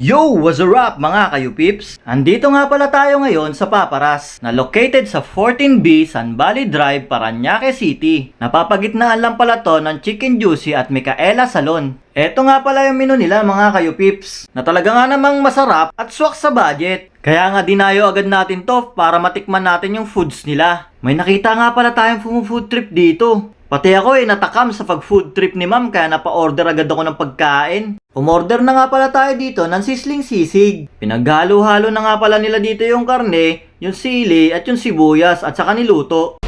Yo! What's up mga kayo-pips? Andito nga pala tayo ngayon sa Paparas na located sa 14B San Valley Drive, Parañaque City. Napapagitnaan lang pala to ng Chicken Juicy at Micaela Salon. Eto nga pala yung menu nila mga kayo-pips na talaga nga namang masarap at swak sa budget. Kaya nga dinayo agad natin to para matikman natin yung foods nila. May nakita nga pala tayong food trip dito. Pati ako natakam sa pag-food trip ni ma'am kaya napa-order agad ako ng pagkain. Umorder na nga pala tayo dito ng sisling sisig. Pinaghalo-halo na nga pala nila dito yung karne, yung sili at yung sibuyas at saka niluto.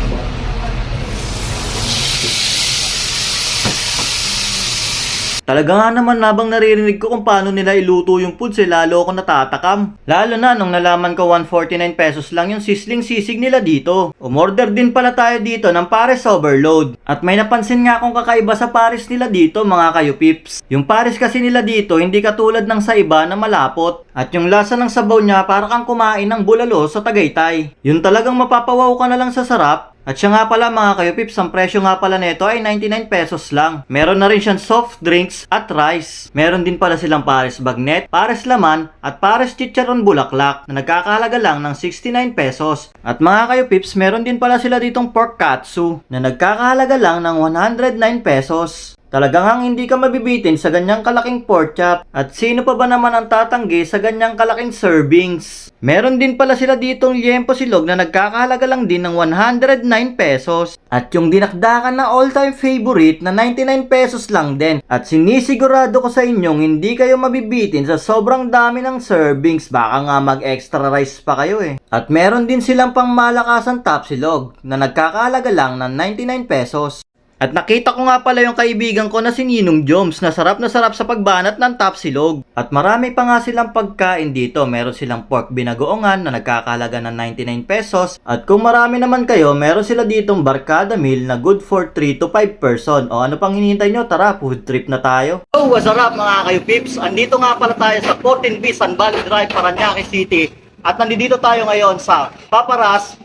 Talaga nga naman nabang naririnig ko kung paano nila iluto yung foods lalo ako natatakam. Lalo na nung nalaman ko 149 pesos lang yung sisling sisig nila dito. Umorder din pala tayo dito ng pares overload. At may napansin nga akong kakaiba sa pares nila dito mga kayo-pips. Yung pares kasi nila dito hindi katulad ng sa iba na malapot. At yung lasa ng sabaw niya para kang kumain ng bulalo sa Tagaytay. Yung talagang mapapawaw ka na lang sa sarap. At siya nga pala mga kayo-pips, ang presyo nga pala nito ay 99 pesos lang. Meron na rin siyang soft drinks at rice. Meron din pala silang pares bagnet, pares laman, at pares chicharon bulaklak na nagkakahalaga lang ng 69 pesos. At mga kayo-pips, meron din pala sila ditong pork katsu na nagkakahalaga lang ng 109 pesos. Talagang hindi ka mabibitin sa ganyang kalaking pork chop. At sino pa ba naman ang tatanggi sa ganyang kalaking servings? Meron din pala sila ditong liempo silog na nagkakahalaga lang din ng 109 pesos. At yung dinakdakan na all-time favorite na 99 pesos lang din. At sinisigurado ko sa inyong hindi kayo mabibitin sa sobrang dami ng servings. Baka nga mag-extra rice pa kayo At meron din silang pangmalakasang tapsilog na nagkakahalaga lang ng 99 pesos. At nakita ko nga pala yung kaibigan ko na si Ninong Joms na sarap sa pagbanat ng tapsilog. At marami pa nga silang pagkain dito. Meron silang pork binagoongan na nagkakahalaga ng 99 pesos. At kung marami naman kayo, meron sila ditong barkada meal na good for 3 to 5 person. O ano pang hinihintay nyo? Tara, food trip na tayo. Oh, what's up mga kayo-pips? Andito nga pala tayo sa 14B San Valley Drive, Parañaque City. At nandito tayo ngayon sa Paparas,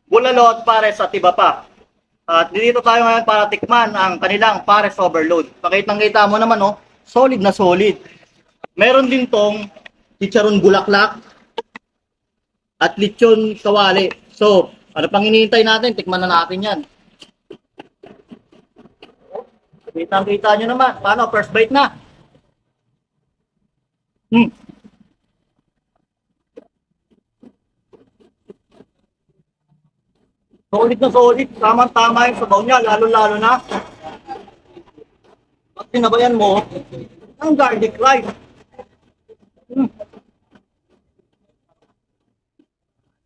Bulalo at Pares at iba pa. At dito tayo ngayon para tikman ang kanilang pares overload. Pakitang-kita mo naman solid na solid. Meron din tong chicharon bulaklak at lechon kawali. So, ano pang hinihintay natin? Tikman na natin yan. Kitang-kita nyo naman. Paano? First bite na. Solid na solid. Tama-tama yung sabaw niya. Lalo-lalo na. At sinabayan mo ang garlic rice.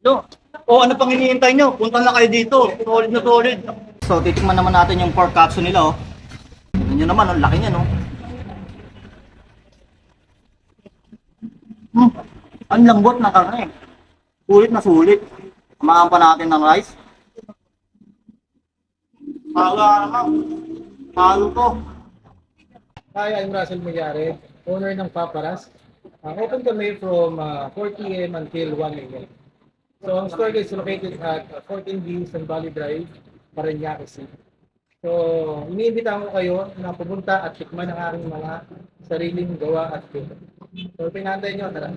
No. O ano pang hinihintay nyo? Punta na kayo dito. Solid na solid. So, titikman naman natin yung pork katsu nila Tignan nyo naman, ang laki niya Ang lambot na karne. Sulit na sulit. Samahan pa natin ng rice. Halo to. Hi, I'm Russell Mayare, owner ng Paparas. Open kami from 4 p.m. until 1 a.m. So, ang store is located at 14B San Valley Drive, Parañaque City. So, iniimbitahan ko kayo na pumunta at tikman ang aking mga sariling gawa at food. So, pinantay nyo, tara.